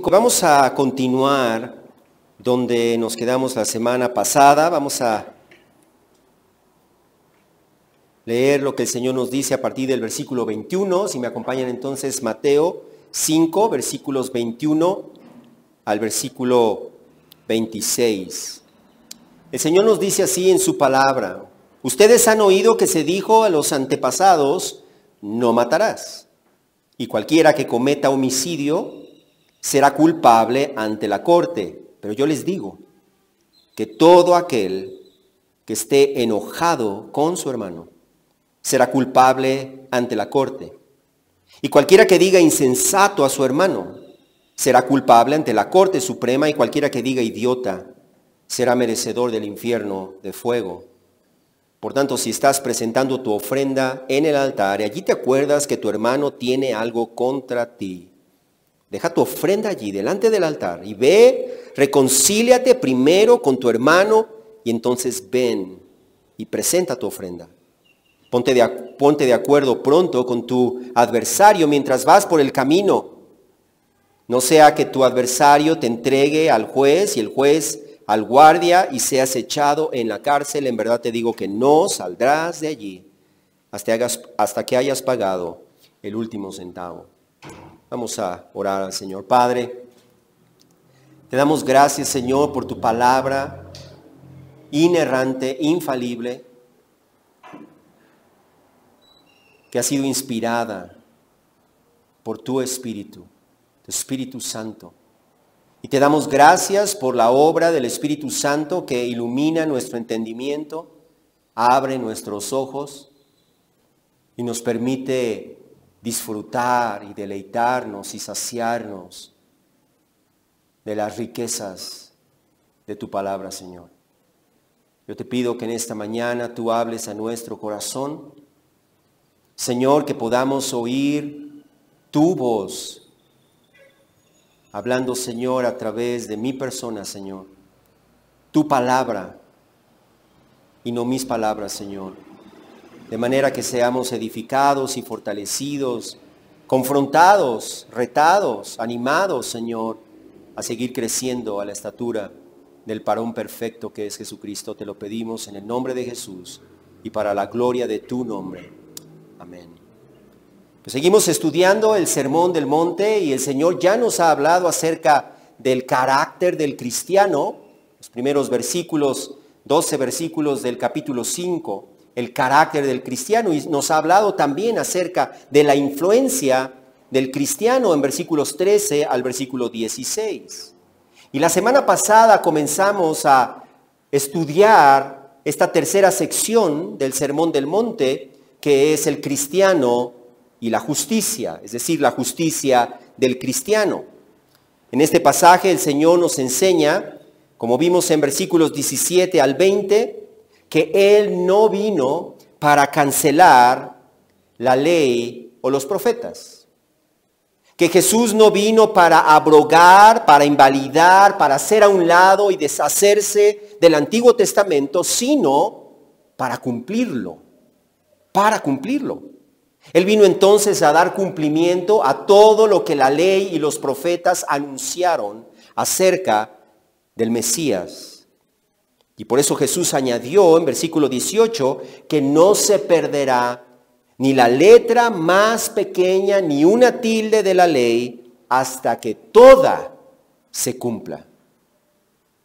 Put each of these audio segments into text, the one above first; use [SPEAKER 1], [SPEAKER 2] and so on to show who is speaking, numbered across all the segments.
[SPEAKER 1] 5. Vamos a continuar donde nos quedamos la semana pasada. Vamos a leer lo que el Señor nos dice a partir del versículo 21. Si me acompañan entonces, Mateo 5, versículos 21 al versículo 26. El Señor nos dice así en su palabra: ustedes han oído que se dijo a los antepasados, no matarás. Y cualquiera que cometa homicidio será culpable ante la corte. Pero yo les digo que todo aquel que esté enojado con su hermano será culpable ante la corte. Y cualquiera que diga insensato a su hermano será culpable ante la corte suprema, y cualquiera que diga idiota será merecedor del infierno de fuego. Por tanto, si estás presentando tu ofrenda en el altar y allí te acuerdas que tu hermano tiene algo contra ti, deja tu ofrenda allí delante del altar y ve, reconcíliate primero con tu hermano y entonces ven y presenta tu ofrenda. Ponte de acuerdo pronto con tu adversario mientras vas por el camino. No sea que tu adversario te entregue al juez y el juez al guardia y seas echado en la cárcel. En verdad te digo que no saldrás de allí hasta que hayas pagado el último centavo. Vamos a orar al Señor. Padre, te damos gracias, Señor, por tu palabra inerrante, infalible, que ha sido inspirada por tu Espíritu Santo. Y te damos gracias por la obra del Espíritu Santo que ilumina nuestro entendimiento, abre nuestros ojos y nos permite disfrutar y deleitarnos y saciarnos de las riquezas de tu palabra, Señor. Yo te pido que en esta mañana tú hables a nuestro corazón, Señor, que podamos oír tu voz, hablando, Señor, a través de mi persona, Señor, tu palabra y no mis palabras, Señor, de manera que seamos edificados y fortalecidos, confrontados, retados, animados, Señor, a seguir creciendo a la estatura del varón perfecto que es Jesucristo. Te lo pedimos en el nombre de Jesús y para la gloria de tu nombre. Amén. Pues seguimos estudiando el Sermón del Monte y el Señor ya nos ha hablado acerca del carácter del cristiano. Los primeros versículos, 12 versículos del capítulo 5, el carácter del cristiano, y nos ha hablado también acerca de la influencia del cristiano en versículos 13 al versículo 16. Y la semana pasada comenzamos a estudiar esta tercera sección del Sermón del Monte, que es el cristiano y la justicia, es decir, la justicia del cristiano. En este pasaje el Señor nos enseña, como vimos en versículos 17 al 20, que Él no vino para cancelar la ley o los profetas. Que Jesús no vino para abrogar, para invalidar, para hacer a un lado y deshacerse del Antiguo Testamento, sino para cumplirlo. Para cumplirlo. Él vino entonces a dar cumplimiento a todo lo que la ley y los profetas anunciaron acerca del Mesías. Y por eso Jesús añadió en versículo 18 que no se perderá ni la letra más pequeña ni una tilde de la ley hasta que toda se cumpla.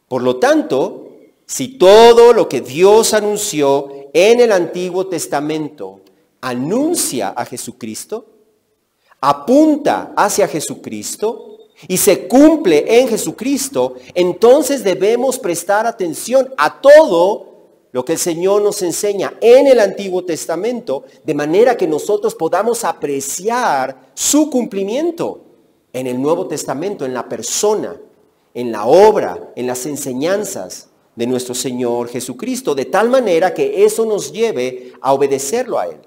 [SPEAKER 1] Por lo tanto, si todo lo que Dios anunció en el Antiguo Testamento anuncia a Jesucristo, apunta hacia Jesucristo y se cumple en Jesucristo, entonces debemos prestar atención a todo lo que el Señor nos enseña en el Antiguo Testamento, de manera que nosotros podamos apreciar su cumplimiento en el Nuevo Testamento, en la persona, en la obra, en las enseñanzas de nuestro Señor Jesucristo, de tal manera que eso nos lleve a obedecerlo a Él.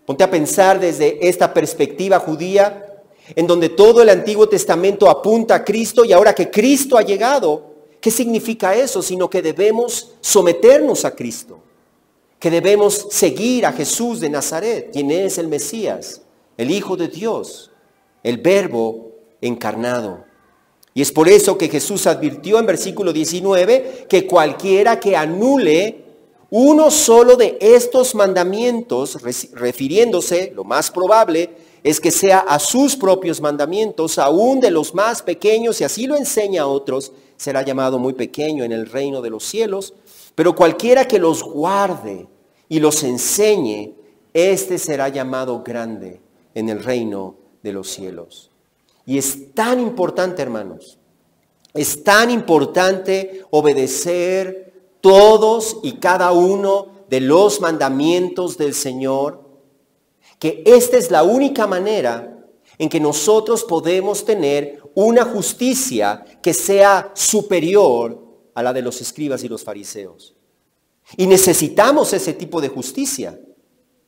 [SPEAKER 1] Ponte a pensar desde esta perspectiva judía, en donde todo el Antiguo Testamento apunta a Cristo, y ahora que Cristo ha llegado, ¿qué significa eso? Sino que debemos someternos a Cristo, que debemos seguir a Jesús de Nazaret, quien es el Mesías, el Hijo de Dios, el Verbo encarnado. Y es por eso que Jesús advirtió en versículo 19 que cualquiera que anule uno solo de estos mandamientos, refiriéndose, lo más probable, es que sea a sus propios mandamientos, aún de los más pequeños, y así lo enseña a otros, será llamado muy pequeño en el reino de los cielos. Pero cualquiera que los guarde y los enseñe, este será llamado grande en el reino de los cielos. Y es tan importante, hermanos, es tan importante obedecer todos y cada uno de los mandamientos del Señor, que esta es la única manera en que nosotros podemos tener una justicia que sea superior a la de los escribas y los fariseos. Y necesitamos ese tipo de justicia,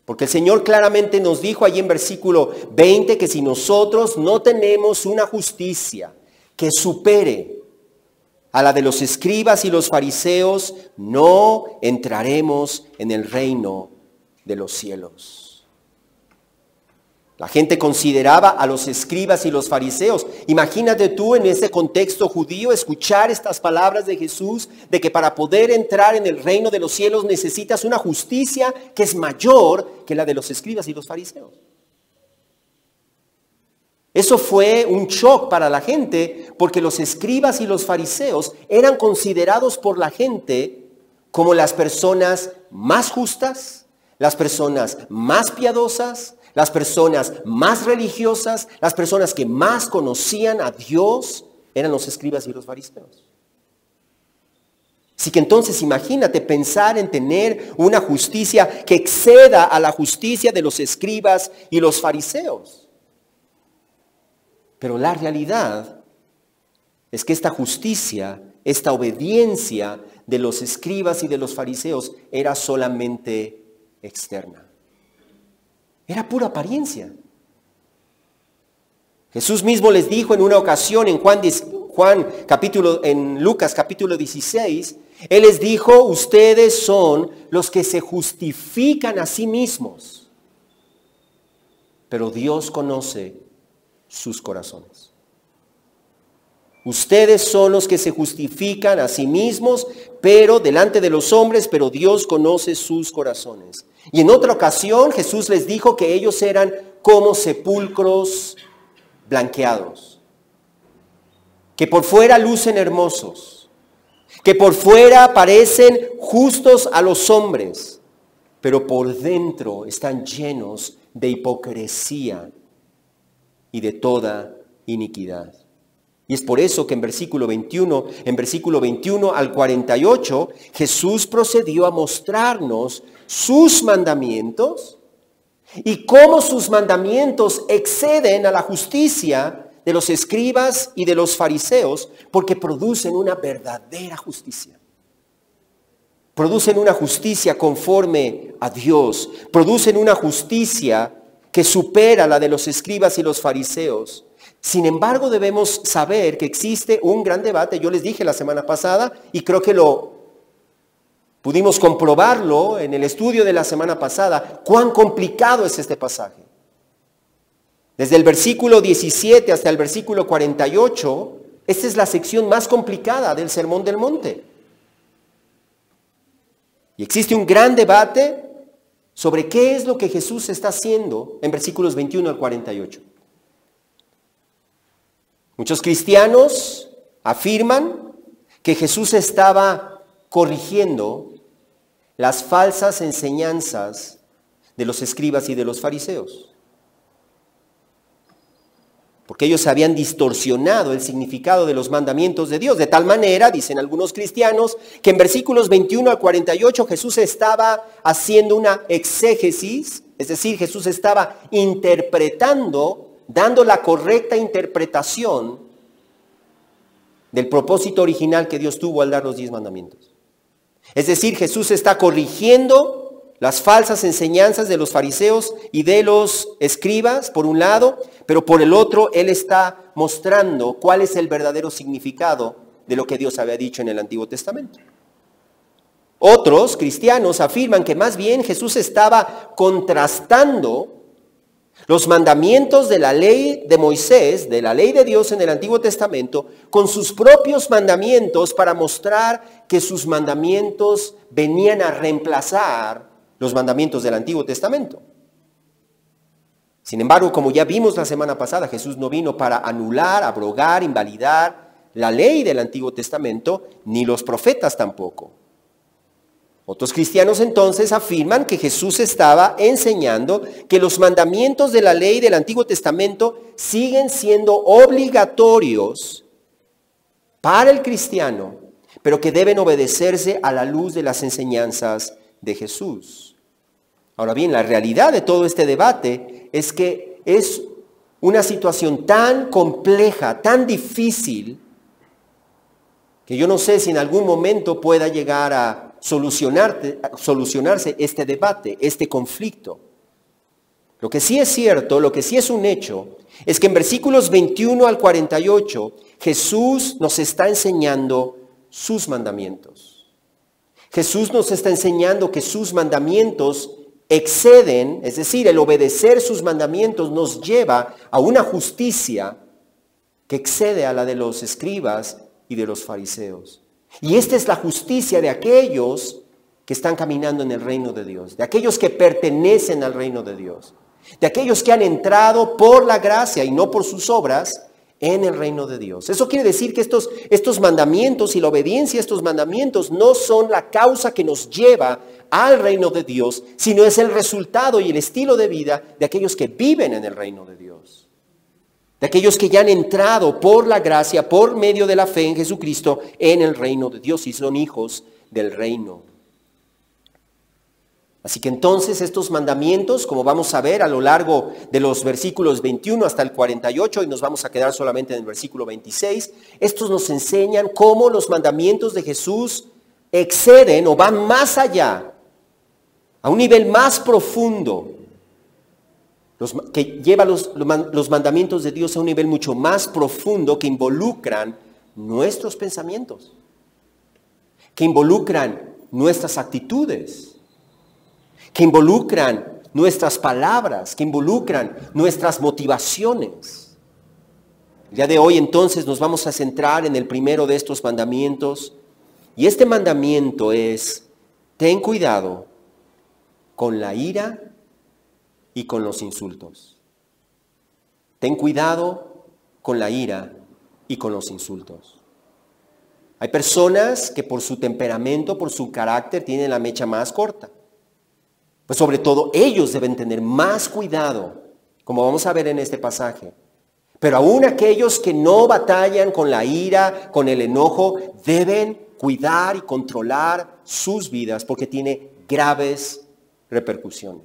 [SPEAKER 1] porque el Señor claramente nos dijo allí en versículo 20 que si nosotros no tenemos una justicia que supere a la de los escribas y los fariseos, no entraremos en el reino de los cielos. La gente consideraba a los escribas y los fariseos. Imagínate tú en ese contexto judío escuchar estas palabras de Jesús de que para poder entrar en el reino de los cielos necesitas una justicia que es mayor que la de los escribas y los fariseos. Eso fue un shock para la gente porque los escribas y los fariseos eran considerados por la gente como las personas más justas, las personas más piadosas, las personas más religiosas, las personas que más conocían a Dios, eran los escribas y los fariseos. Así que entonces imagínate pensar en tener una justicia que exceda a la justicia de los escribas y los fariseos. Pero la realidad es que esta justicia, esta obediencia de los escribas y de los fariseos era solamente externa. Era pura apariencia. Jesús mismo les dijo en una ocasión en Lucas capítulo 16, Él les dijo, ustedes son los que se justifican a sí mismos, pero Dios conoce sus corazones. Ustedes son los que se justifican a sí mismos, pero delante de los hombres, pero Dios conoce sus corazones. Y en otra ocasión Jesús les dijo que ellos eran como sepulcros blanqueados, que por fuera lucen hermosos, que por fuera parecen justos a los hombres, pero por dentro están llenos de hipocresía y de toda iniquidad. Y es por eso que en versículo 21 al 48, Jesús procedió a mostrarnos sus mandamientos y cómo sus mandamientos exceden a la justicia de los escribas y de los fariseos, porque producen una verdadera justicia. Producen una justicia conforme a Dios, producen una justicia que supera la de los escribas y los fariseos. Sin embargo, debemos saber que existe un gran debate. Yo les dije la semana pasada y creo que pudimos comprobarlo en el estudio de la semana pasada, cuán complicado es este pasaje. Desde el versículo 17 hasta el versículo 48, esta es la sección más complicada del Sermón del Monte. Y existe un gran debate sobre qué es lo que Jesús está haciendo en versículos 21 al 48. Muchos cristianos afirman que Jesús estaba corrigiendo las falsas enseñanzas de los escribas y de los fariseos, porque ellos habían distorsionado el significado de los mandamientos de Dios, de tal manera, dicen algunos cristianos, que en versículos 21 al 48 Jesús estaba haciendo una exégesis, es decir, Jesús estaba interpretando, dando la correcta interpretación del propósito original que Dios tuvo al dar los 10 mandamientos. Es decir, Jesús está corrigiendo las falsas enseñanzas de los fariseos y de los escribas, por un lado, pero por el otro, Él está mostrando cuál es el verdadero significado de lo que Dios había dicho en el Antiguo Testamento. Otros cristianos afirman que más bien Jesús estaba contrastando Los mandamientos de la ley de Moisés, de la ley de Dios en el Antiguo Testamento, con sus propios mandamientos para mostrar que sus mandamientos venían a reemplazar los mandamientos del Antiguo Testamento. Sin embargo, como ya vimos la semana pasada, Jesús no vino para anular, abrogar, invalidar la ley del Antiguo Testamento, ni los profetas tampoco. Otros cristianos entonces afirman que Jesús estaba enseñando que los mandamientos de la ley del Antiguo Testamento siguen siendo obligatorios para el cristiano, pero que deben obedecerse a la luz de las enseñanzas de Jesús. Ahora bien, la realidad de todo este debate es que es una situación tan compleja, tan difícil, que yo no sé si en algún momento pueda llegar a solucionarse este debate, este conflicto. Lo que sí es cierto, lo que sí es un hecho, es que en versículos 21 al 48, Jesús nos está enseñando sus mandamientos. Jesús nos está enseñando que sus mandamientos exceden, es decir, el obedecer sus mandamientos nos lleva a una justicia que excede a la de los escribas y de los fariseos. Y esta es la justicia de aquellos que están caminando en el reino de Dios, de aquellos que pertenecen al reino de Dios, de aquellos que han entrado por la gracia y no por sus obras en el reino de Dios. Eso quiere decir que estos mandamientos y la obediencia a estos mandamientos no son la causa que nos lleva al reino de Dios, sino es el resultado y el estilo de vida de aquellos que viven en el reino de Dios. De aquellos que ya han entrado por la gracia, por medio de la fe en Jesucristo, en el reino de Dios y son hijos del reino. Así que entonces estos mandamientos, como vamos a ver a lo largo de los versículos 21 hasta el 48, y nos vamos a quedar solamente en el versículo 26, estos nos enseñan cómo los mandamientos de Jesús exceden o van más allá, a un nivel más profundo, que lleva los mandamientos de Dios a un nivel mucho más profundo que involucran nuestros pensamientos, que involucran nuestras actitudes, que involucran nuestras palabras, que involucran nuestras motivaciones. El día de hoy entonces nos vamos a centrar en el primero de estos mandamientos, y este mandamiento es: ten cuidado con la ira y con los insultos. Ten cuidado con la ira y con los insultos. Hay personas que por su temperamento, por su carácter, tienen la mecha más corta. Pues sobre todo ellos deben tener más cuidado, como vamos a ver en este pasaje. Pero aún aquellos que no batallan con la ira, con el enojo, deben cuidar y controlar sus vidas porque tiene graves repercusiones.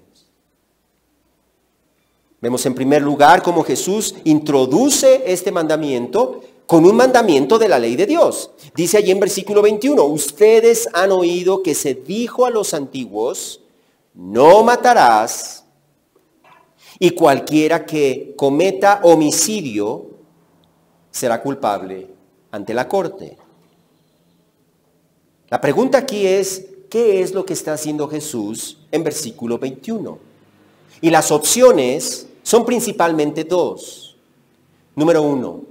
[SPEAKER 1] Vemos en primer lugar cómo Jesús introduce este mandamiento con un mandamiento de la ley de Dios. Dice allí en versículo 21, ustedes han oído que se dijo a los antiguos, no matarás, y cualquiera que cometa homicidio será culpable ante la corte. La pregunta aquí es, ¿qué es lo que está haciendo Jesús en versículo 21? Y las opciones son principalmente dos. Número uno,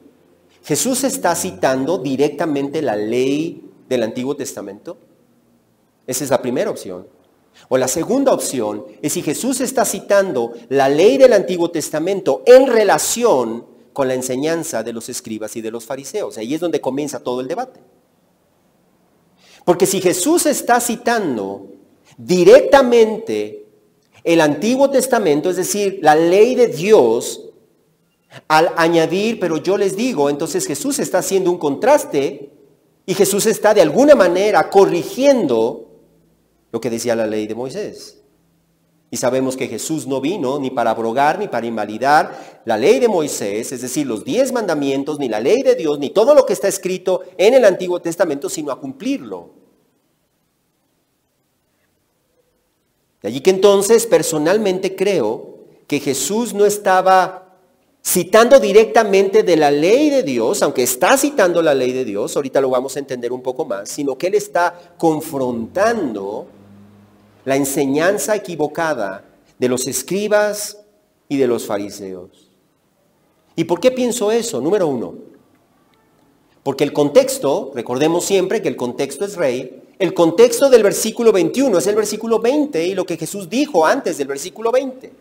[SPEAKER 1] ¿Jesús está citando directamente la ley del Antiguo Testamento? Esa es la primera opción. O la segunda opción es si Jesús está citando la ley del Antiguo Testamento en relación con la enseñanza de los escribas y de los fariseos. Ahí es donde comienza todo el debate. Porque si Jesús está citando directamente el Antiguo Testamento, es decir, la ley de Dios, al añadir, pero yo les digo, entonces Jesús está haciendo un contraste y Jesús está de alguna manera corrigiendo lo que decía la ley de Moisés. Y sabemos que Jesús no vino ni para abrogar ni para invalidar la ley de Moisés, es decir, los 10 mandamientos, ni la ley de Dios, ni todo lo que está escrito en el Antiguo Testamento, sino a cumplirlo. De allí que entonces personalmente creo que Jesús no estaba citando directamente de la ley de Dios, aunque está citando la ley de Dios, ahorita lo vamos a entender un poco más, sino que Él está confrontando la enseñanza equivocada de los escribas y de los fariseos. ¿Y por qué pienso eso? Número uno, porque el contexto, recordemos siempre que el contexto es rey, el contexto del versículo 21 es el versículo 20 y lo que Jesús dijo antes del versículo 20.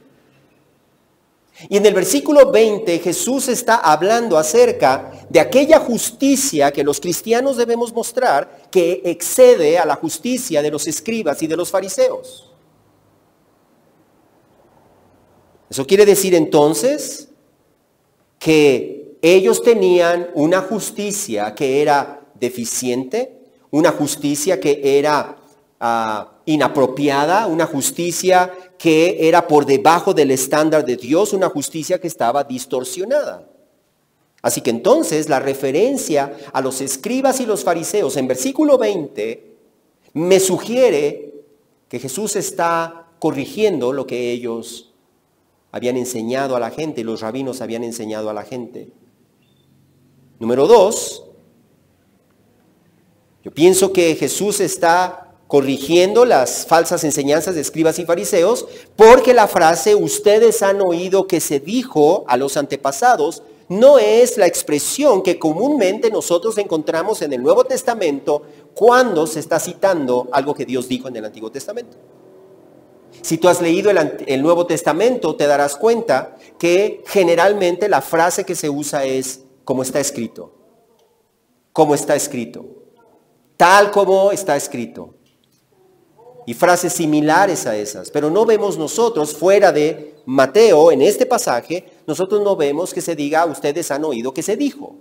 [SPEAKER 1] Y en el versículo 20 Jesús está hablando acerca de aquella justicia que los cristianos debemos mostrar que excede a la justicia de los escribas y de los fariseos. Eso quiere decir entonces que ellos tenían una justicia que era deficiente, una justicia que era inapropiada, una justicia que era por debajo del estándar de Dios, una justicia que estaba distorsionada. Así que entonces la referencia a los escribas y los fariseos en versículo 20 me sugiere que Jesús está corrigiendo lo que ellos habían enseñado a la gente, los rabinos habían enseñado a la gente. Número 2, yo pienso que Jesús está corrigiendo las falsas enseñanzas de escribas y fariseos, porque la frase "ustedes han oído que se dijo" a los antepasados no es la expresión que comúnmente nosotros encontramos en el Nuevo Testamento cuando se está citando algo que Dios dijo en el Antiguo Testamento. Si tú has leído el Nuevo Testamento, te darás cuenta que generalmente la frase que se usa es "como está escrito", "como está escrito", "tal como está escrito", y frases similares a esas. Pero no vemos nosotros, fuera de Mateo, en este pasaje, nosotros no vemos que se diga "ustedes han oído que se dijo".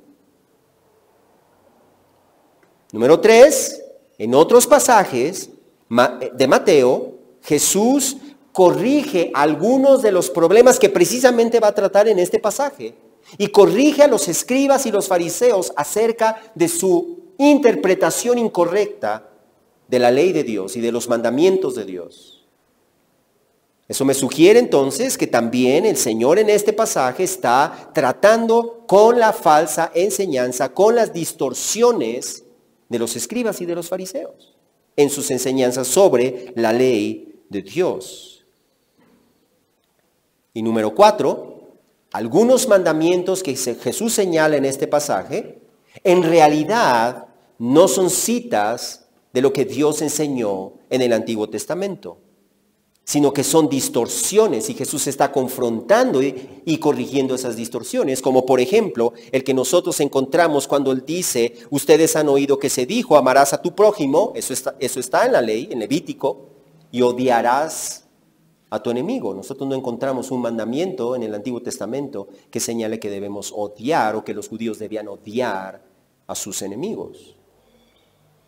[SPEAKER 1] Número 3, en otros pasajes de Mateo, Jesús corrige algunos de los problemas que precisamente va a tratar en este pasaje. Y corrige a los escribas y los fariseos acerca de su interpretación incorrecta de la ley de Dios y de los mandamientos de Dios. Eso me sugiere entonces que también el Señor en este pasaje está tratando con la falsa enseñanza, con las distorsiones de los escribas y de los fariseos en sus enseñanzas sobre la ley de Dios. Y número 4, algunos mandamientos que Jesús señala en este pasaje, en realidad no son citas de lo que Dios enseñó en el Antiguo Testamento, sino que son distorsiones, y Jesús está confrontando y corrigiendo esas distorsiones, como por ejemplo el que nosotros encontramos cuando Él dice "ustedes han oído que se dijo, amarás a tu prójimo", eso está en la ley, en Levítico, "y odiarás a tu enemigo". Nosotros no encontramos un mandamiento en el Antiguo Testamento que señale que debemos odiar o que los judíos debían odiar a sus enemigos.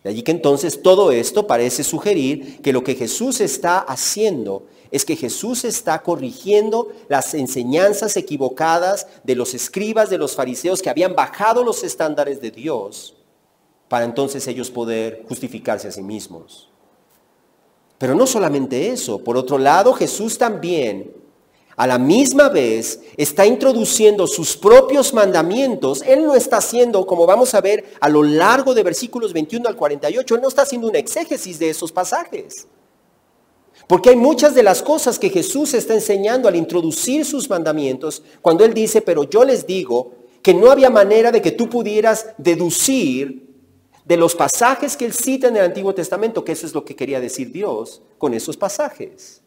[SPEAKER 1] De allí que entonces todo esto parece sugerir que lo que Jesús está haciendo es que Jesús está corrigiendo las enseñanzas equivocadas de los escribas, de los fariseos, que habían bajado los estándares de Dios para entonces ellos poder justificarse a sí mismos. Pero no solamente eso, por otro lado Jesús también a la misma vez está introduciendo sus propios mandamientos. Él no está haciendo, como vamos a ver a lo largo de versículos 21 al 48, Él no está haciendo una exégesis de esos pasajes. Porque hay muchas de las cosas que Jesús está enseñando al introducir sus mandamientos, cuando Él dice, "pero yo les digo que no había manera de que tú pudieras deducir de los pasajes que Él cita en el Antiguo Testamento", que eso es lo que quería decir Dios con esos pasajes.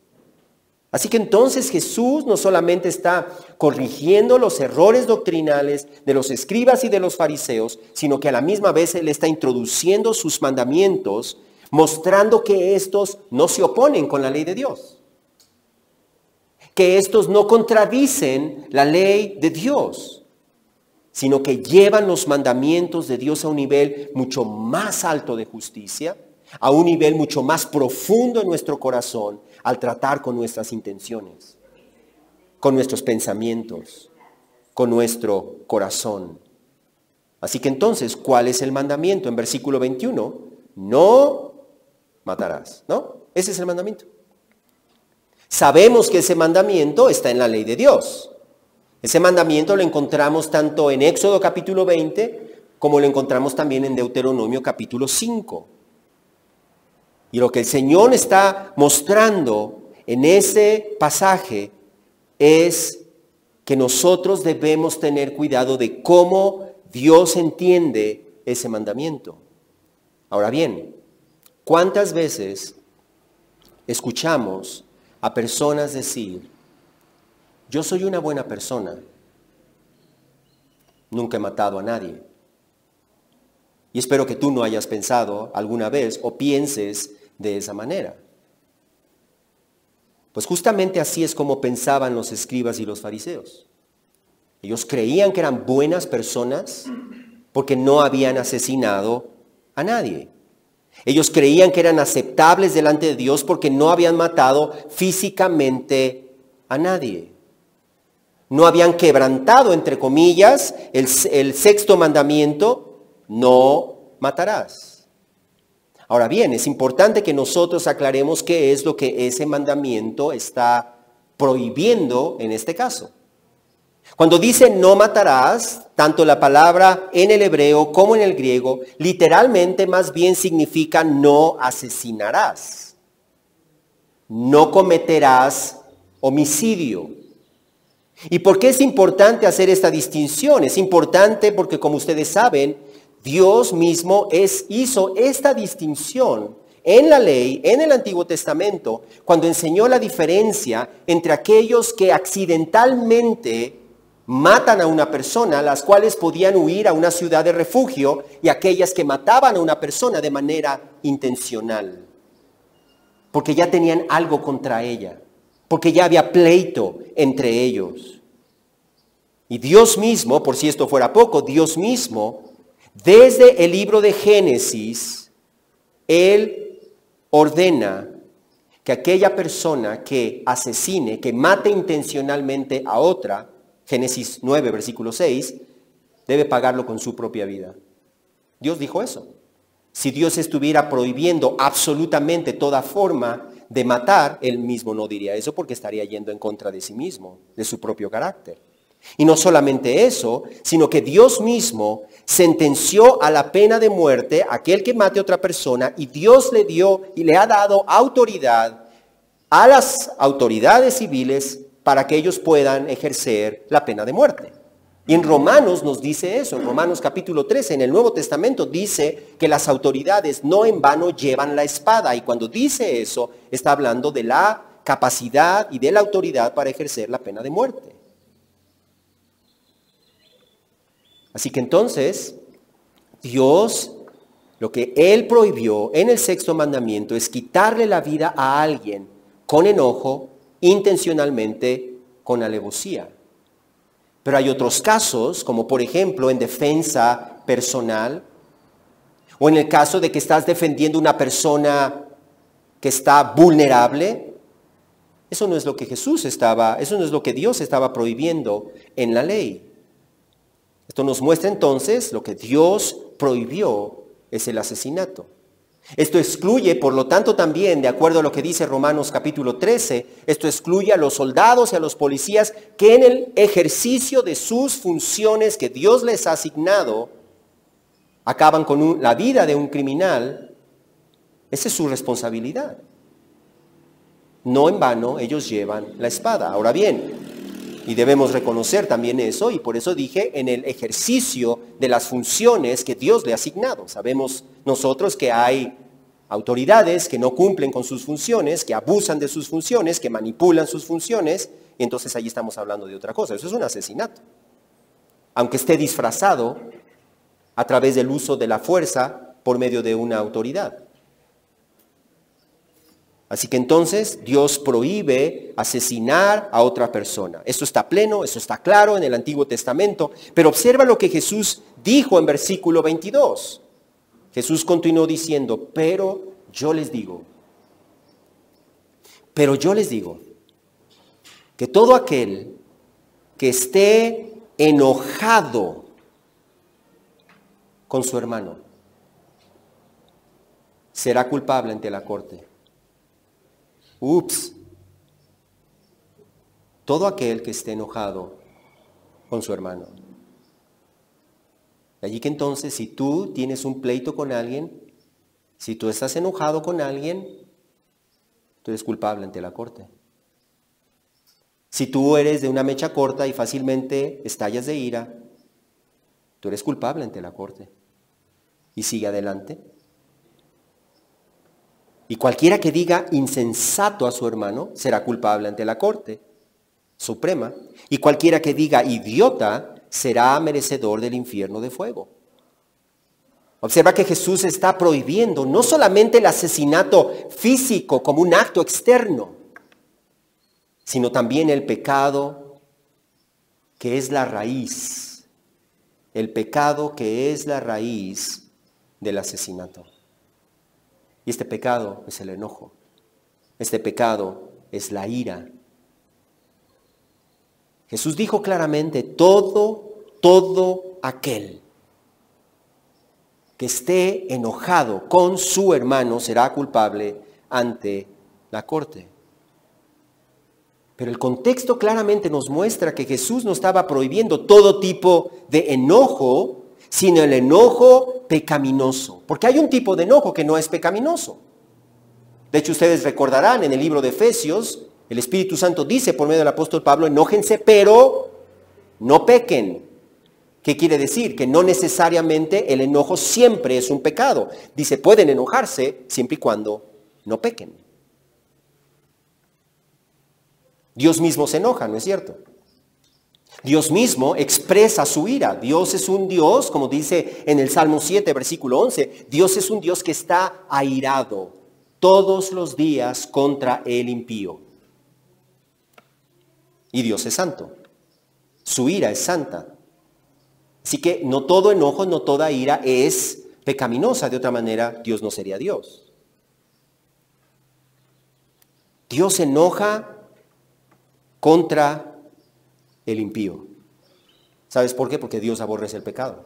[SPEAKER 1] Así que entonces Jesús no solamente está corrigiendo los errores doctrinales de los escribas y de los fariseos, sino que a la misma vez Él está introduciendo sus mandamientos, mostrando que estos no se oponen con la ley de Dios, que estos no contradicen la ley de Dios, sino que llevan los mandamientos de Dios a un nivel mucho más alto de justicia, a un nivel mucho más profundo en nuestro corazón, al tratar con nuestras intenciones, con nuestros pensamientos, con nuestro corazón. Así que entonces, ¿cuál es el mandamiento? En versículo 21, no matarás, ¿no? Ese es el mandamiento. Sabemos que ese mandamiento está en la ley de Dios. Ese mandamiento lo encontramos tanto en Éxodo capítulo 20, como lo encontramos también en Deuteronomio capítulo 5. Y lo que el Señor está mostrando en ese pasaje es que nosotros debemos tener cuidado de cómo Dios entiende ese mandamiento. Ahora bien, ¿cuántas veces escuchamos a personas decir, yo soy una buena persona, nunca he matado a nadie? Y espero que tú no hayas pensado alguna vez o pienses de esa manera. Pues justamente así es como pensaban los escribas y los fariseos. Ellos creían que eran buenas personas porque no habían asesinado a nadie. Ellos creían que eran aceptables delante de Dios porque no habían matado físicamente a nadie. No habían quebrantado, entre comillas, el sexto mandamiento, no matarás. Ahora bien, es importante que nosotros aclaremos qué es lo que ese mandamiento está prohibiendo en este caso. Cuando dice no matarás, tanto la palabra en el hebreo como en el griego, literalmente más bien significa no asesinarás. No cometerás homicidio. ¿Y por qué es importante hacer esta distinción? Es importante porque, como ustedes saben, Dios mismo hizo esta distinción en la ley, en el Antiguo Testamento, cuando enseñó la diferencia entre aquellos que accidentalmente matan a una persona, las cuales podían huir a una ciudad de refugio, y aquellas que mataban a una persona de manera intencional, porque ya tenían algo contra ella, porque ya había pleito entre ellos. Y Dios mismo, por si esto fuera poco, Dios mismo, desde el libro de Génesis, Él ordena que aquella persona que asesine, que mate intencionalmente a otra, Génesis 9, versículo 6, debe pagarlo con su propia vida. Dios dijo eso. Si Dios estuviera prohibiendo absolutamente toda forma de matar, Él mismo no diría eso porque estaría yendo en contra de sí mismo, de su propio carácter. Y no solamente eso, sino que Dios mismo sentenció a la pena de muerte a aquel que mate a otra persona, y Dios le dio y le ha dado autoridad a las autoridades civiles para que ellos puedan ejercer la pena de muerte. Y en Romanos nos dice eso, en Romanos capítulo 13, en el Nuevo Testamento dice que las autoridades no en vano llevan la espada, y cuando dice eso está hablando de la capacidad y de la autoridad para ejercer la pena de muerte. Así que entonces, Dios, lo que Él prohibió en el sexto mandamiento es quitarle la vida a alguien con enojo, intencionalmente, con alevosía. Pero hay otros casos, como por ejemplo en defensa personal, o en el caso de que estás defendiendo una persona que está vulnerable. Eso no es lo que eso no es lo que Dios estaba prohibiendo en la ley. Esto nos muestra entonces lo que Dios prohibió es el asesinato. Esto excluye, por lo tanto, también, de acuerdo a lo que dice Romanos capítulo 13, esto excluye a los soldados y a los policías que en el ejercicio de sus funciones que Dios les ha asignado, acaban con la vida de un criminal. Esa es su responsabilidad. No en vano ellos llevan la espada. Ahora bien, y debemos reconocer también eso, y por eso dije, en el ejercicio de las funciones que Dios le ha asignado. Sabemos nosotros que hay autoridades que no cumplen con sus funciones, que abusan de sus funciones, que manipulan sus funciones, y entonces ahí estamos hablando de otra cosa. Eso es un asesinato. Aunque esté disfrazado a través del uso de la fuerza por medio de una autoridad. Así que entonces Dios prohíbe asesinar a otra persona. Esto está pleno, eso está claro en el Antiguo Testamento. Pero observa lo que Jesús dijo en versículo 22. Jesús continuó diciendo, pero yo les digo que todo aquel que esté enojado con su hermano será culpable ante la corte. Ups. Todo aquel que esté enojado con su hermano. De allí que entonces, si tú tienes un pleito con alguien, si tú estás enojado con alguien, tú eres culpable ante la corte. Si tú eres de una mecha corta y fácilmente estallas de ira, tú eres culpable ante la corte. Y sigue adelante. Y cualquiera que diga insensato a su hermano será culpable ante la corte suprema. Y cualquiera que diga idiota será merecedor del infierno de fuego. Observa que Jesús está prohibiendo no solamente el asesinato físico como un acto externo, sino también el pecado que es la raíz, el pecado que es la raíz del asesinato. Y este pecado es el enojo, este pecado es la ira. Jesús dijo claramente, todo aquel que esté enojado con su hermano será culpable ante la corte. Pero el contexto claramente nos muestra que Jesús no estaba prohibiendo todo tipo de enojo, sino el enojo pecaminoso. Porque hay un tipo de enojo que no es pecaminoso. De hecho, ustedes recordarán en el libro de Efesios, el Espíritu Santo dice por medio del apóstol Pablo, enójense, pero no pequen. ¿Qué quiere decir? Que no necesariamente el enojo siempre es un pecado. Dice, pueden enojarse siempre y cuando no pequen. Dios mismo se enoja, ¿no es cierto? Dios mismo expresa su ira. Dios es un Dios, como dice en el Salmo 7, versículo 11, Dios es un Dios que está airado todos los días contra el impío. Y Dios es santo. Su ira es santa. Así que no todo enojo, no toda ira es pecaminosa. De otra manera, Dios no sería Dios. Dios se enoja contra el impío. ¿Sabes por qué? Porque Dios aborrece el pecado.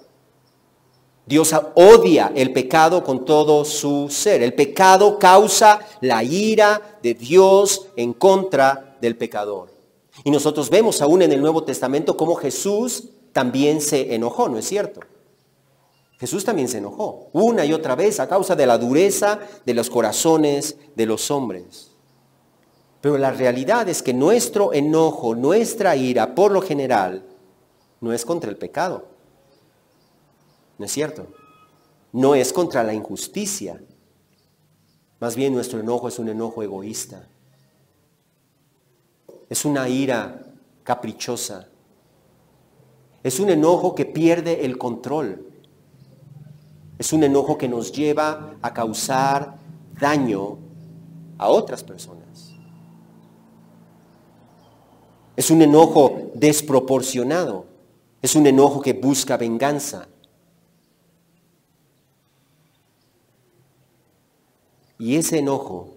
[SPEAKER 1] Dios odia el pecado con todo su ser. El pecado causa la ira de Dios en contra del pecador. Y nosotros vemos aún en el Nuevo Testamento cómo Jesús también se enojó, ¿no es cierto? Jesús también se enojó una y otra vez a causa de la dureza de los corazones de los hombres. Pero la realidad es que nuestro enojo, nuestra ira, por lo general, no es contra el pecado. ¿No es cierto? No es contra la injusticia. Más bien nuestro enojo es un enojo egoísta. Es una ira caprichosa. Es un enojo que pierde el control. Es un enojo que nos lleva a causar daño a otras personas. Es un enojo desproporcionado. Es un enojo que busca venganza. Y ese enojo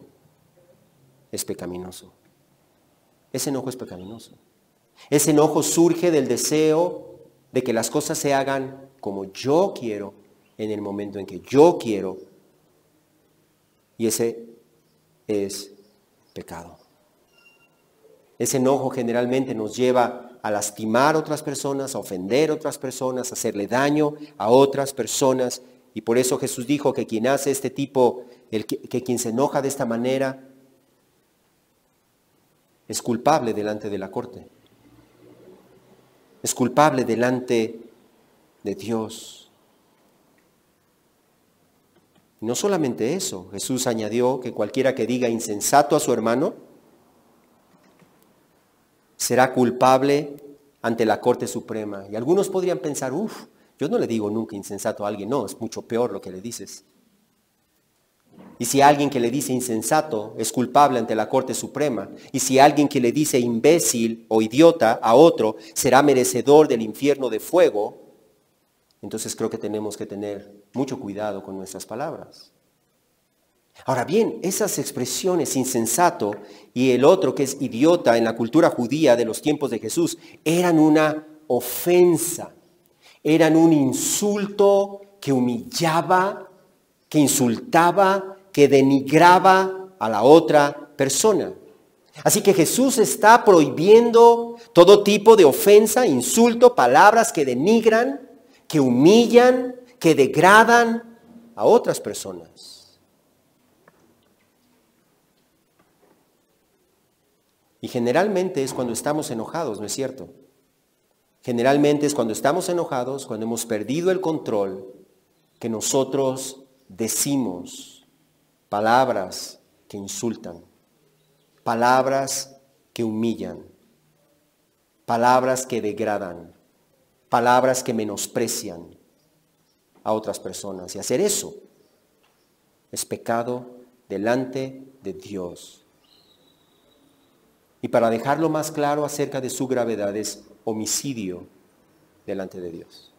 [SPEAKER 1] es pecaminoso. Ese enojo es pecaminoso. Ese enojo surge del deseo de que las cosas se hagan como yo quiero, en el momento en que yo quiero. Y ese es pecado. Ese enojo generalmente nos lleva a lastimar a otras personas, a ofender a otras personas, a hacerle daño a otras personas. Y por eso Jesús dijo que quien hace este tipo, que quien se enoja de esta manera, es culpable delante de la corte. Es culpable delante de Dios. No solamente eso, Jesús añadió que cualquiera que diga insensato a su hermano será culpable ante la Corte Suprema. Y algunos podrían pensar, yo no le digo nunca insensato a alguien, no, es mucho peor lo que le dices. Y si alguien que le dice insensato es culpable ante la Corte Suprema, y si alguien que le dice imbécil o idiota a otro será merecedor del infierno de fuego, entonces creo que tenemos que tener mucho cuidado con nuestras palabras. Ahora bien, esas expresiones insensato y el otro que es idiota en la cultura judía de los tiempos de Jesús eran una ofensa, eran un insulto que humillaba, que insultaba, que denigraba a la otra persona. Así que Jesús está prohibiendo todo tipo de ofensa, insulto, palabras que denigran, que humillan, que degradan a otras personas. Y generalmente es cuando estamos enojados, ¿no es cierto? Generalmente es cuando estamos enojados, cuando hemos perdido el control, que nosotros decimos palabras que insultan, palabras que humillan, palabras que degradan, palabras que menosprecian a otras personas. Y hacer eso es pecado delante de Dios. Y para dejarlo más claro acerca de su gravedad, es homicidio delante de Dios.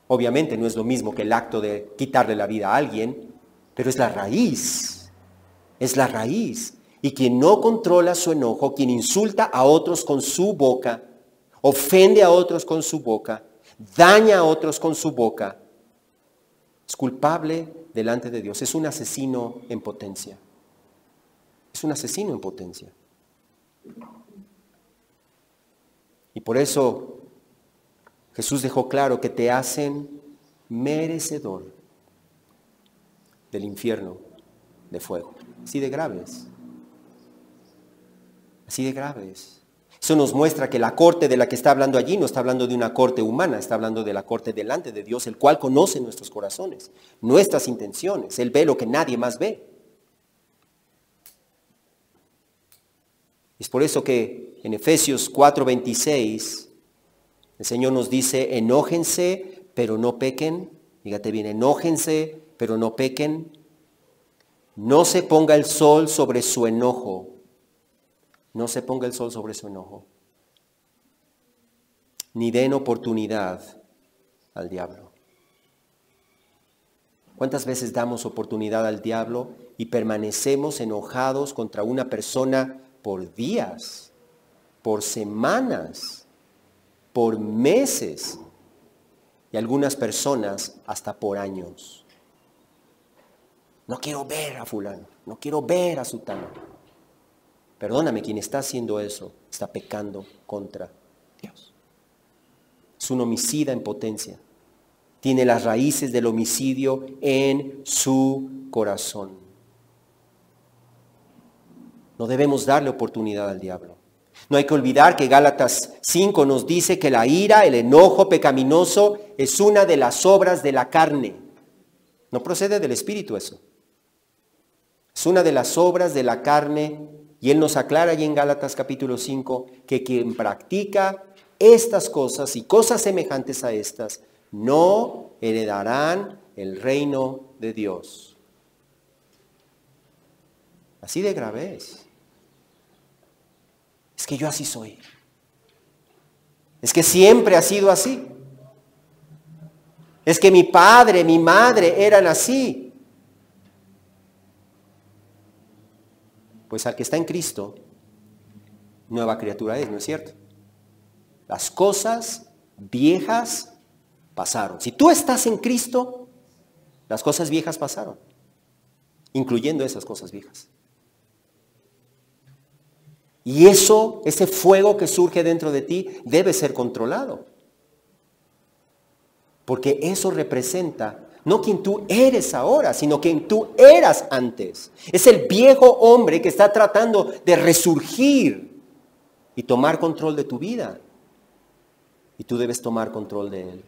[SPEAKER 1] Obviamente no es lo mismo que el acto de quitarle la vida a alguien, pero es la raíz. Es la raíz. Y quien no controla su enojo, quien insulta a otros con su boca, ofende a otros con su boca, daña a otros con su boca, es culpable delante de Dios. Es un asesino en potencia. Es un asesino en potencia. Y por eso Jesús dejó claro que te hacen merecedor del infierno de fuego. Así de graves. Así de graves. Eso nos muestra que la corte de la que está hablando allí no está hablando de una corte humana, está hablando de la corte delante de Dios, el cual conoce nuestros corazones, nuestras intenciones. Él ve lo que nadie más ve. Es por eso que en Efesios 4:26 el Señor nos dice, enójense, pero no pequen. Fíjate bien, enójense, pero no pequen. No se ponga el sol sobre su enojo. No se ponga el sol sobre su enojo. Ni den oportunidad al diablo. ¿Cuántas veces damos oportunidad al diablo y permanecemos enojados contra una persona por días, por semanas, por meses y algunas personas hasta por años? No quiero ver a fulano, no quiero ver a sutano. Perdóname, quien está haciendo eso está pecando contra Dios. Es un homicida en potencia. Tiene las raíces del homicidio en su corazón. No debemos darle oportunidad al diablo. No hay que olvidar que Gálatas 5 nos dice que la ira, el enojo pecaminoso es una de las obras de la carne. No procede del Espíritu eso. Es una de las obras de la carne. Y Él nos aclara allí en Gálatas capítulo 5 que quien practica estas cosas y cosas semejantes a estas no heredarán el reino de Dios. Así de grave es. Es que yo así soy. Es que siempre ha sido así. Es que mi padre, mi madre eran así. Pues al que está en Cristo, nueva criatura es, ¿no es cierto? Las cosas viejas pasaron. Si tú estás en Cristo, las cosas viejas pasaron, incluyendo esas cosas viejas. Y eso, ese fuego que surge dentro de ti, debe ser controlado. Porque eso representa no quien tú eres ahora, sino quien tú eras antes. Es el viejo hombre que está tratando de resurgir y tomar control de tu vida. Y tú debes tomar control de él.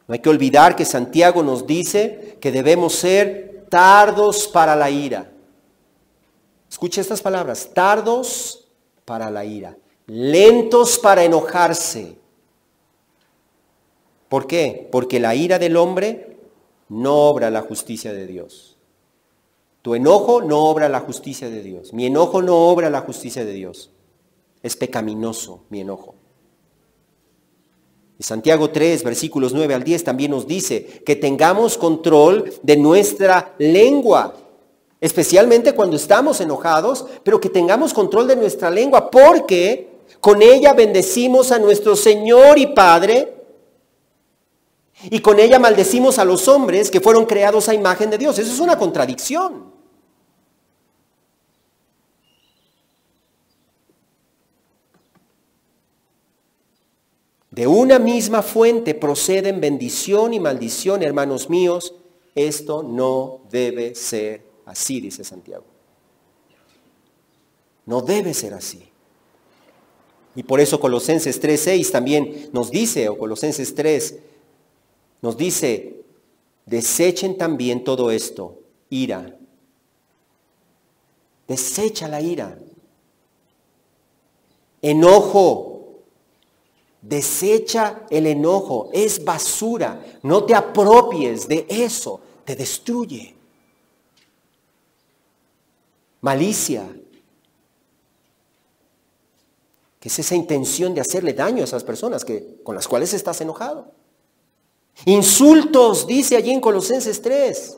[SPEAKER 1] No hay que olvidar que Santiago nos dice que debemos ser tardos para la ira. Escucha estas palabras, tardos para la ira, lentos para enojarse. ¿Por qué? Porque la ira del hombre no obra la justicia de Dios. Tu enojo no obra la justicia de Dios. Mi enojo no obra la justicia de Dios. Es pecaminoso mi enojo. Y Santiago 3, versículos 9 al 10 también nos dice que tengamos control de nuestra lengua, especialmente cuando estamos enojados, pero que tengamos control de nuestra lengua, porque con ella bendecimos a nuestro Señor y Padre, y con ella maldecimos a los hombres que fueron creados a imagen de Dios. Eso es una contradicción. De una misma fuente proceden bendición y maldición, hermanos míos. Esto no debe ser así, dice Santiago. No debe ser así. Y por eso Colosenses 3:6 también nos dice, o Colosenses 3, nos dice, desechen también todo esto, ira. Desecha la ira. Enojo. Desecha el enojo. Es basura. No te apropies de eso. Te destruye. Malicia. Que es esa intención de hacerle daño a esas personas con las cuales estás enojado. Insultos, dice allí en Colosenses 3.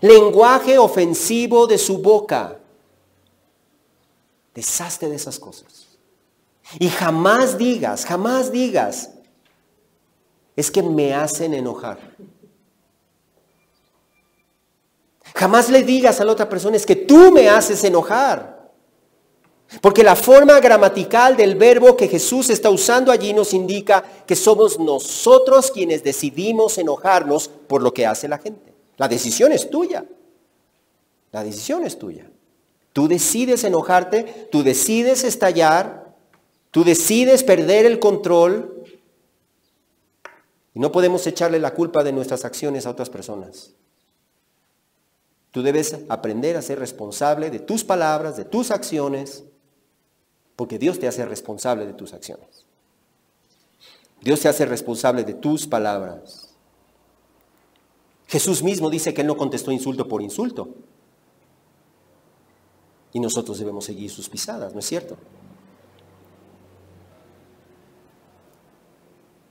[SPEAKER 1] Lenguaje ofensivo de su boca. Deshazte de esas cosas. Y jamás digas, es que me hacen enojar. Jamás le digas a la otra persona, es que tú me haces enojar. Porque la forma gramatical del verbo que Jesús está usando allí nos indica que somos nosotros quienes decidimos enojarnos por lo que hace la gente. La decisión es tuya. La decisión es tuya. Tú decides enojarte, tú decides estallar, tú decides perder el control. Y no podemos echarle la culpa de nuestras acciones a otras personas. Tú debes aprender a ser responsable de tus palabras, de tus acciones, porque Dios te hace responsable de tus acciones. Dios te hace responsable de tus palabras. Jesús mismo dice que Él no contestó insulto por insulto. Y nosotros debemos seguir sus pisadas, ¿no es cierto?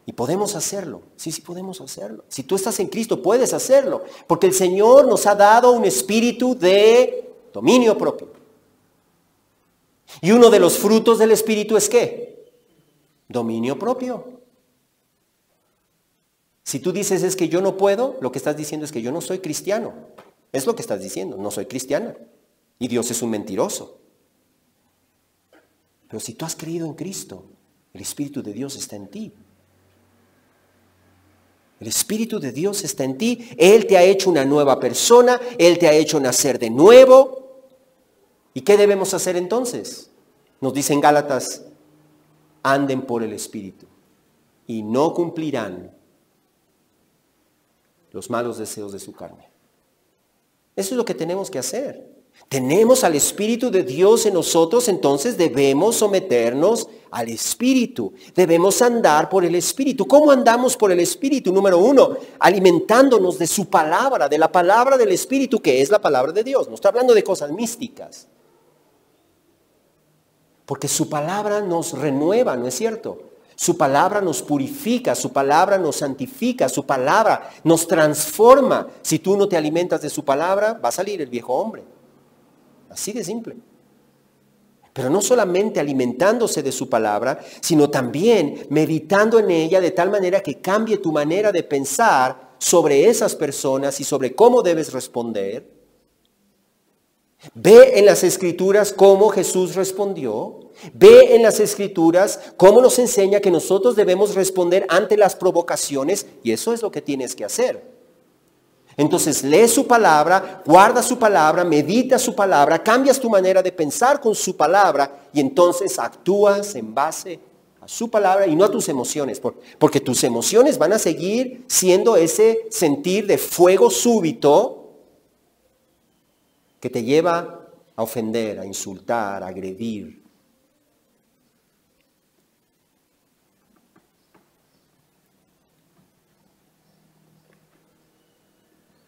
[SPEAKER 1] Y podemos hacerlo, sí podemos hacerlo. Si tú estás en Cristo, puedes hacerlo. Porque el Señor nos ha dado un espíritu de dominio propio. Y uno de los frutos del espíritu es ¿qué? Dominio propio. Si tú dices es que yo no puedo, lo que estás diciendo es que yo no soy cristiano. Es lo que estás diciendo, no soy cristiana. Y Dios es un mentiroso. Pero si tú has creído en Cristo, el Espíritu de Dios está en ti. El Espíritu de Dios está en ti. Él te ha hecho una nueva persona. Él te ha hecho nacer de nuevo. ¿Y qué debemos hacer entonces? Nos dice en Gálatas, anden por el Espíritu y no cumplirán los malos deseos de su carne. Eso es lo que tenemos que hacer. Tenemos al Espíritu de Dios en nosotros, entonces debemos someternos al Espíritu. Debemos andar por el Espíritu. ¿Cómo andamos por el Espíritu? Número 1, alimentándonos de su palabra, de la palabra del Espíritu, que es la palabra de Dios. No está hablando de cosas místicas. Porque su palabra nos renueva, ¿no es cierto? Su palabra nos purifica, su palabra nos santifica, su palabra nos transforma. Si tú no te alimentas de su palabra, va a salir el viejo hombre. Así de simple. Pero no solamente alimentándose de su palabra, sino también meditando en ella de tal manera que cambie tu manera de pensar sobre esas personas y sobre cómo debes responder. Ve en las Escrituras cómo Jesús respondió. Ve en las Escrituras cómo nos enseña que nosotros debemos responder ante las provocaciones, y eso es lo que tienes que hacer. Entonces lee su palabra, guarda su palabra, medita su palabra, cambias tu manera de pensar con su palabra y entonces actúas en base a su palabra y no a tus emociones, porque tus emociones van a seguir siendo ese sentir de fuego súbito que te lleva a ofender, a insultar, a agredir.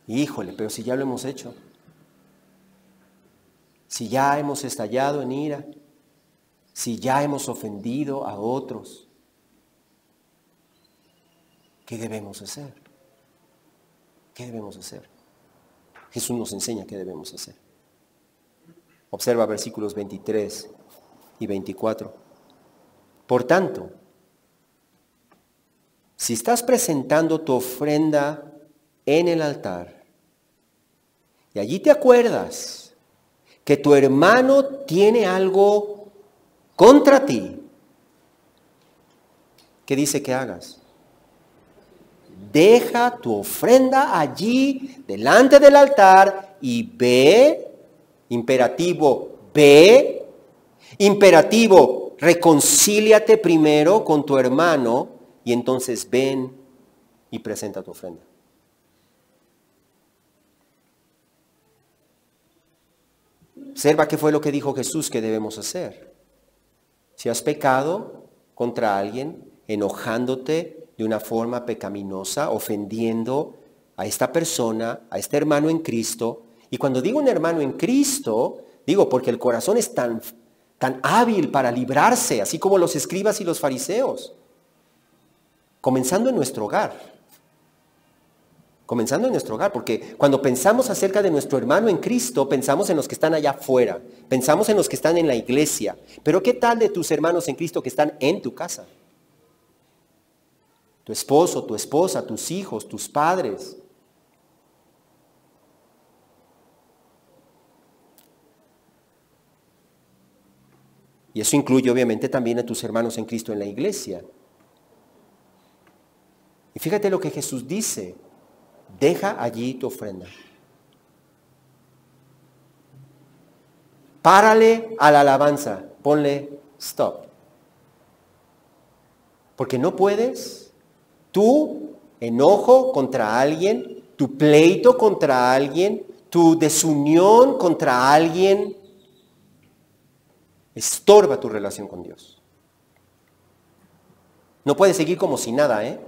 [SPEAKER 1] Híjole, pero si ya lo hemos hecho, si ya hemos estallado en ira, si ya hemos ofendido a otros, ¿qué debemos hacer? ¿Qué debemos hacer? Jesús nos enseña qué debemos hacer. Observa versículos 23 y 24. Por tanto, si estás presentando tu ofrenda en el altar, y allí te acuerdas que tu hermano tiene algo contra ti, ¿qué dice que hagas? Deja tu ofrenda allí delante del altar y ve Imperativo, ve. Imperativo, reconcíliate primero con tu hermano y entonces ven y presenta tu ofrenda. Observa qué fue lo que dijo Jesús que debemos hacer. Si has pecado contra alguien, enojándote de una forma pecaminosa, ofendiendo a esta persona, a este hermano en Cristo, y cuando digo un hermano en Cristo, digo porque el corazón es tan hábil para librarse, así como los escribas y los fariseos, comenzando en nuestro hogar. Comenzando en nuestro hogar, porque cuando pensamos acerca de nuestro hermano en Cristo, pensamos en los que están allá afuera, pensamos en los que están en la iglesia. Pero ¿qué tal de tus hermanos en Cristo que están en tu casa? Tu esposo, tu esposa, tus hijos, tus padres. Y eso incluye obviamente también a tus hermanos en Cristo en la iglesia. Y fíjate lo que Jesús dice. Deja allí tu ofrenda. Párale a la alabanza. Ponle stop. Porque no puedes, tu enojo contra alguien, tu pleito contra alguien, tu desunión contra alguien, estorba tu relación con Dios. No puedes seguir como si nada, ¿eh?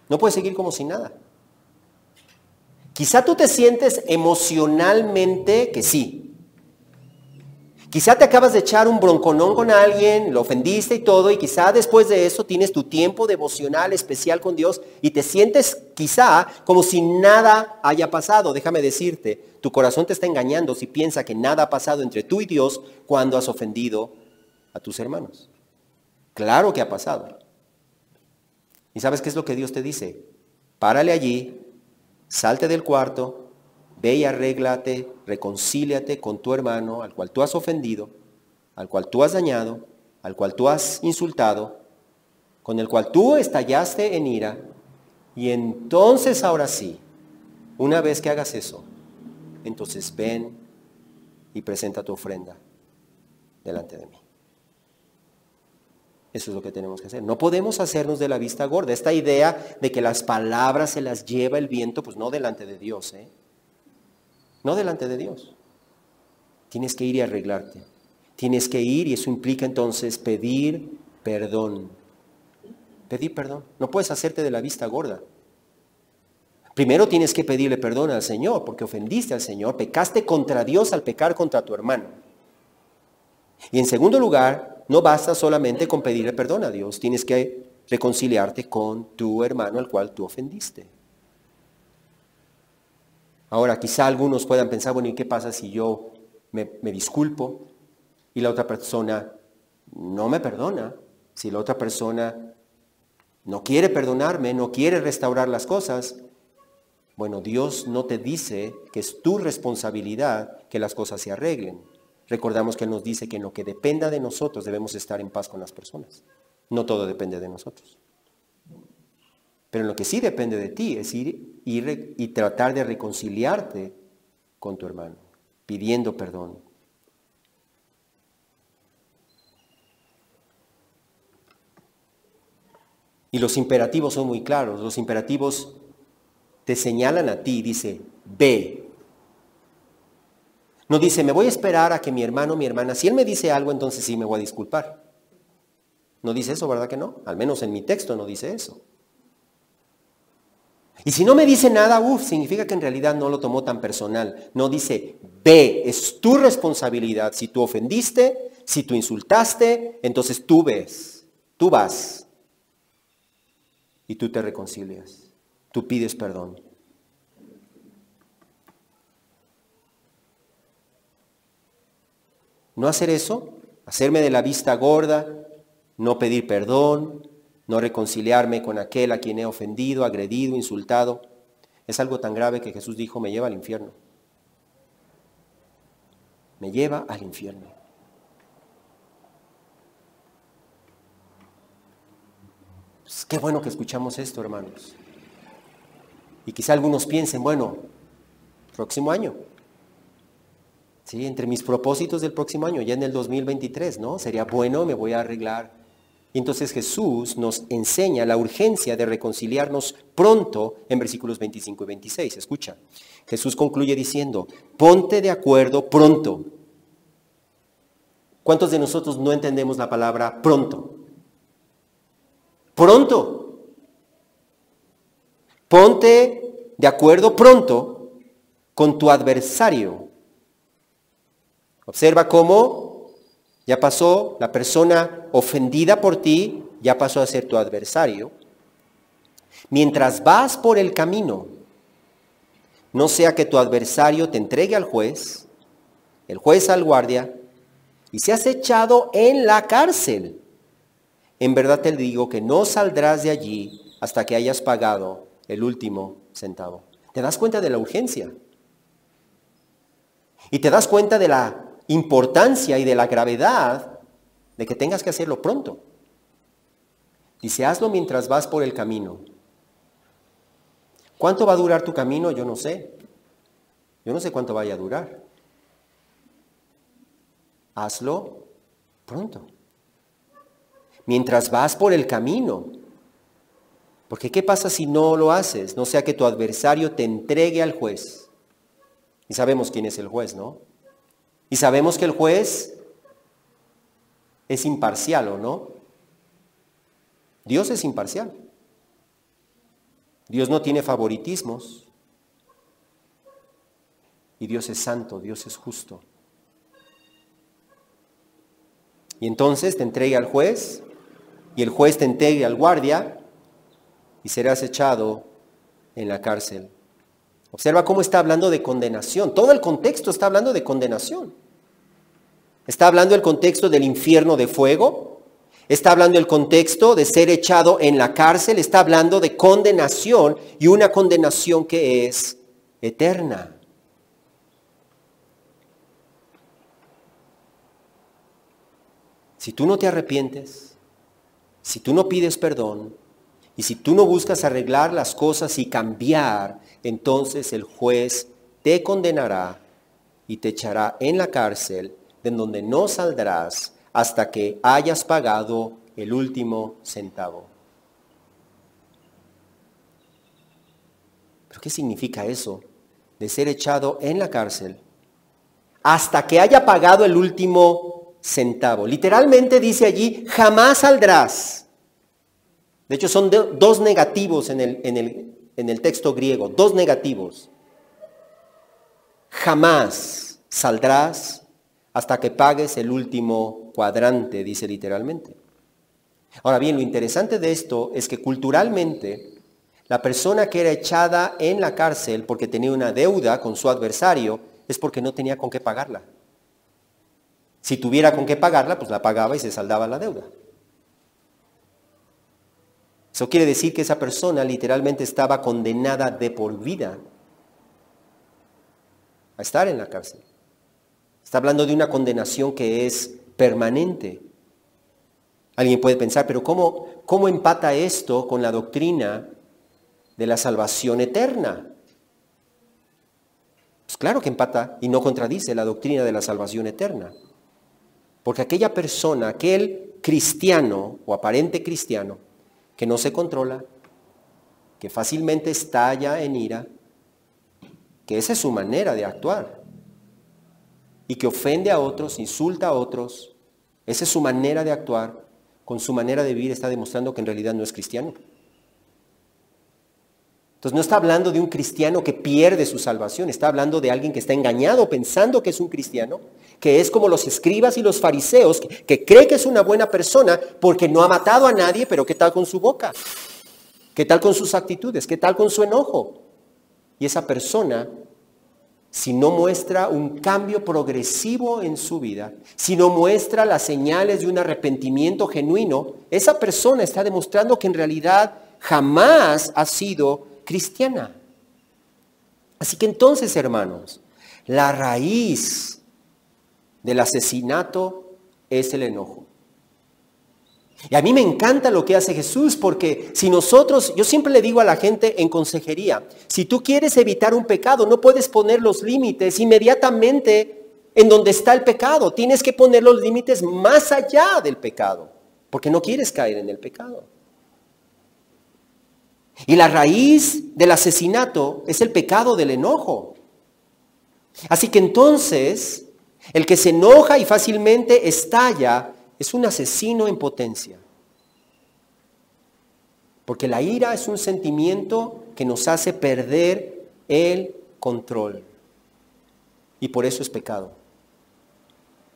[SPEAKER 1] No puedes seguir como si nada. Quizá tú te sientes emocionalmente que sí. Quizá te acabas de echar un bronconón con alguien, lo ofendiste y todo, y quizá después de eso tienes tu tiempo devocional especial con Dios y te sientes quizá como si nada haya pasado. Déjame decirte, tu corazón te está engañando si piensa que nada ha pasado entre tú y Dios cuando has ofendido a tus hermanos. Claro que ha pasado. ¿Y sabes qué es lo que Dios te dice? Párale allí. Salte del cuarto, ve y arréglate, reconcíliate con tu hermano al cual tú has ofendido, al cual tú has dañado, al cual tú has insultado, con el cual tú estallaste en ira. Y entonces ahora sí, una vez que hagas eso, entonces ven y presenta tu ofrenda delante de mí. Eso es lo que tenemos que hacer. No podemos hacernos de la vista gorda. Esta idea de que las palabras se las lleva el viento, pues no delante de Dios, ¿eh? No delante de Dios. Tienes que ir y arreglarte. Tienes que ir y eso implica entonces pedir perdón. Pedir perdón. No puedes hacerte de la vista gorda. Primero tienes que pedirle perdón al Señor porque ofendiste al Señor, pecaste contra Dios al pecar contra tu hermano. Y en segundo lugar, no basta solamente con pedirle perdón a Dios, tienes que reconciliarte con tu hermano al cual tú ofendiste. Ahora, quizá algunos puedan pensar, bueno, ¿y qué pasa si yo me disculpo y la otra persona no me perdona? Si la otra persona no quiere perdonarme, no quiere restaurar las cosas, bueno, Dios no te dice que es tu responsabilidad que las cosas se arreglen. Recordamos que Él nos dice que en lo que dependa de nosotros debemos estar en paz con las personas. No todo depende de nosotros. Pero en lo que sí depende de ti es ir y tratar de reconciliarte con tu hermano, pidiendo perdón. Y los imperativos son muy claros. Los imperativos te señalan a ti, dice, ve. No dice, me voy a esperar a que mi hermano, mi hermana, si él me dice algo, entonces sí me voy a disculpar. No dice eso, ¿verdad que no? Al menos en mi texto no dice eso. Y si no me dice nada, significa que en realidad no lo tomó tan personal. No dice, ve, es tu responsabilidad. Si tú ofendiste, si tú insultaste, entonces tú ves, tú vas y tú te reconcilias. Tú pides perdón. No hacer eso, hacerme de la vista gorda, no pedir perdón, no reconciliarme con aquel a quien he ofendido, agredido, insultado, es algo tan grave que Jesús dijo, me lleva al infierno. Me lleva al infierno. Pues qué bueno que escuchamos esto, hermanos. Y quizá algunos piensen, bueno, próximo año. Sí, entre mis propósitos del próximo año, ya en el 2023, ¿no? Sería bueno, me voy a arreglar. Y entonces Jesús nos enseña la urgencia de reconciliarnos pronto en versículos 25 y 26. Escucha, Jesús concluye diciendo, ponte de acuerdo pronto. ¿Cuántos de nosotros no entendemos la palabra pronto? Pronto. Ponte de acuerdo pronto con tu adversario. Observa cómo ya pasó la persona ofendida por ti, ya pasó a ser tu adversario. Mientras vas por el camino, no sea que tu adversario te entregue al juez, el juez al guardia, y seas echado en la cárcel. En verdad te digo que no saldrás de allí hasta que hayas pagado el último centavo. ¿Te das cuenta de la urgencia? Y te das cuenta de la importancia y de la gravedad de que tengas que hacerlo pronto. Dice, hazlo mientras vas por el camino. ¿Cuánto va a durar tu camino? Yo no sé. Yo no sé cuánto vaya a durar. Hazlo pronto. Mientras vas por el camino. Porque ¿qué pasa si no lo haces? No sea que tu adversario te entregue al juez. Y sabemos quién es el juez, ¿no? Y sabemos que el juez es imparcial, ¿o no? Dios es imparcial. Dios no tiene favoritismos. Y Dios es santo, Dios es justo. Y entonces te entregue al juez, y el juez te entregue al guardia, y serás echado en la cárcel. Observa cómo está hablando de condenación. Todo el contexto está hablando de condenación. Está hablando el contexto del infierno de fuego. Está hablando el contexto de ser echado en la cárcel. Está hablando de condenación y una condenación que es eterna. Si tú no te arrepientes, si tú no pides perdón, y si tú no buscas arreglar las cosas y cambiar, entonces el juez te condenará y te echará en la cárcel, de donde no saldrás hasta que hayas pagado el último centavo. ¿Pero qué significa eso? De ser echado en la cárcel hasta que haya pagado el último centavo. Literalmente dice allí, jamás saldrás. De hecho, son dos negativos en el texto griego, dos negativos. Jamás saldrás hasta que pagues el último cuadrante, dice literalmente. Ahora bien, lo interesante de esto es que culturalmente, la persona que era echada en la cárcel porque tenía una deuda con su adversario, es porque no tenía con qué pagarla. Si tuviera con qué pagarla, pues la pagaba y se saldaba la deuda. Eso quiere decir que esa persona literalmente estaba condenada de por vida a estar en la cárcel. Está hablando de una condenación que es permanente. Alguien puede pensar, pero ¿cómo empata esto con la doctrina de la salvación eterna? Pues claro que empata y no contradice la doctrina de la salvación eterna. Porque aquella persona, aquel cristiano o aparente cristiano, que no se controla, que fácilmente estalla en ira, que esa es su manera de actuar, y que ofende a otros, insulta a otros, esa es su manera de actuar, con su manera de vivir está demostrando que en realidad no es cristiano. Entonces no está hablando de un cristiano que pierde su salvación, está hablando de alguien que está engañado pensando que es un cristiano, que es como los escribas y los fariseos, que cree que es una buena persona porque no ha matado a nadie, pero ¿qué tal con su boca? ¿Qué tal con sus actitudes? ¿Qué tal con su enojo? Y esa persona, si no muestra un cambio progresivo en su vida, si no muestra las señales de un arrepentimiento genuino, esa persona está demostrando que en realidad jamás ha sido cristiana. Así que entonces, hermanos, la raíz del asesinato es el enojo. Y a mí me encanta lo que hace Jesús, porque si nosotros, yo siempre le digo a la gente en consejería, si tú quieres evitar un pecado, no puedes poner los límites inmediatamente en donde está el pecado. Tienes que poner los límites más allá del pecado, porque no quieres caer en el pecado. Y la raíz del asesinato es el pecado del enojo. Así que entonces, el que se enoja y fácilmente estalla es un asesino en potencia. Porque la ira es un sentimiento que nos hace perder el control. Y por eso es pecado.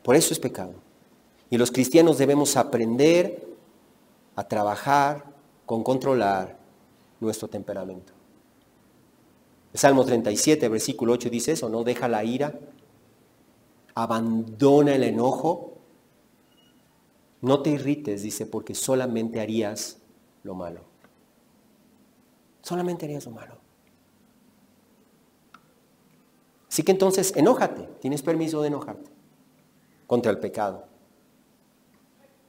[SPEAKER 1] Por eso es pecado. Y los cristianos debemos aprender a trabajar con controlar nuestro temperamento. El Salmo 37, versículo 8 dice eso, no deja la ira, abandona el enojo, no te irrites, dice, porque solamente harías lo malo. Solamente harías lo malo. Así que entonces, enójate, tienes permiso de enojarte contra el pecado,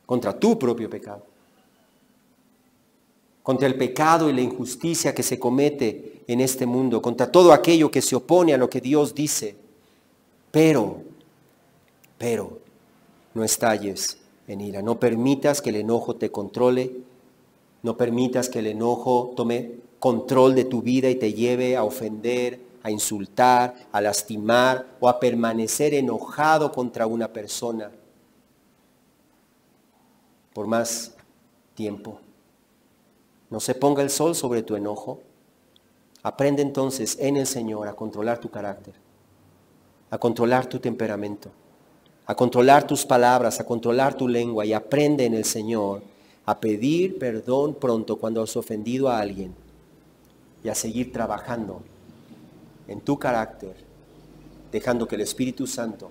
[SPEAKER 1] contra tu propio pecado, contra el pecado y la injusticia que se comete en este mundo, contra todo aquello que se opone a lo que Dios dice. Pero, no estalles en ira. No permitas que el enojo te controle. No permitas que el enojo tome control de tu vida y te lleve a ofender, a insultar, a lastimar o a permanecer enojado contra una persona por más tiempo. No se ponga el sol sobre tu enojo. Aprende entonces en el Señor a controlar tu carácter, a controlar tu temperamento, a controlar tus palabras, a controlar tu lengua, y aprende en el Señor a pedir perdón pronto cuando has ofendido a alguien y a seguir trabajando en tu carácter, dejando que el Espíritu Santo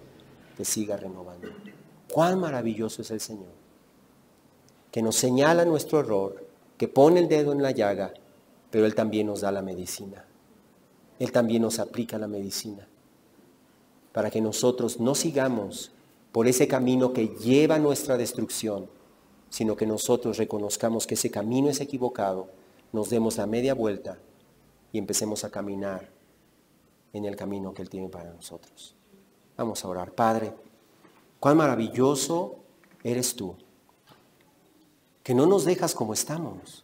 [SPEAKER 1] te siga renovando. Cuán maravilloso es el Señor, que nos señala nuestro error, que pone el dedo en la llaga, pero Él también nos da la medicina. Él también nos aplica la medicina para que nosotros no sigamos por ese camino que lleva a nuestra destrucción, sino que nosotros reconozcamos que ese camino es equivocado, nos demos la media vuelta y empecemos a caminar en el camino que Él tiene para nosotros. Vamos a orar. Padre, cuán maravilloso eres tú, que no nos dejas como estamos.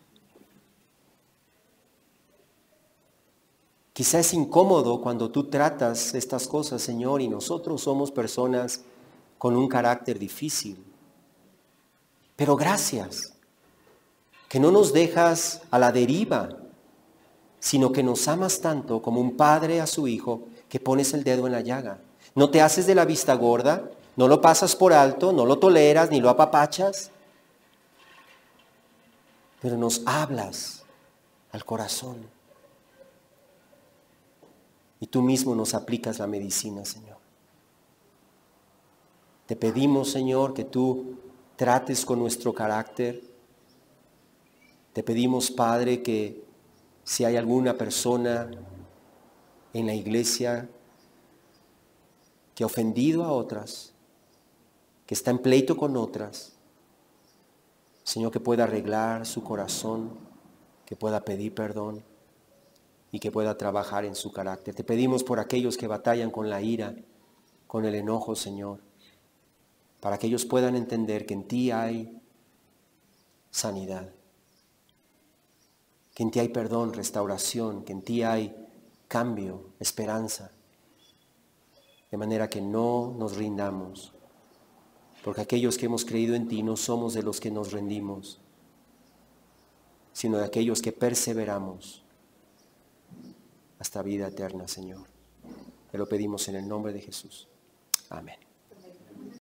[SPEAKER 1] Quizás es incómodo cuando tú tratas estas cosas, Señor, y nosotros somos personas con un carácter difícil. Pero gracias, que no nos dejas a la deriva, sino que nos amas tanto como un padre a su hijo, que pones el dedo en la llaga. No te haces de la vista gorda, no lo pasas por alto, no lo toleras, ni lo apapachas, pero nos hablas al corazón. Y tú mismo nos aplicas la medicina, Señor. Te pedimos, Señor, que tú trates con nuestro carácter. Te pedimos, Padre, que si hay alguna persona en la iglesia que ha ofendido a otras, que está en pleito con otras, Señor, que pueda arreglar su corazón, que pueda pedir perdón y que pueda trabajar en su carácter. Te pedimos por aquellos que batallan con la ira, con el enojo, Señor, para que ellos puedan entender que en ti hay sanidad, que en ti hay perdón, restauración, que en ti hay cambio, esperanza, de manera que no nos rindamos, porque aquellos que hemos creído en ti no somos de los que nos rendimos, sino de aquellos que perseveramos hasta vida eterna, Señor. Te lo pedimos en el nombre de Jesús. Amén.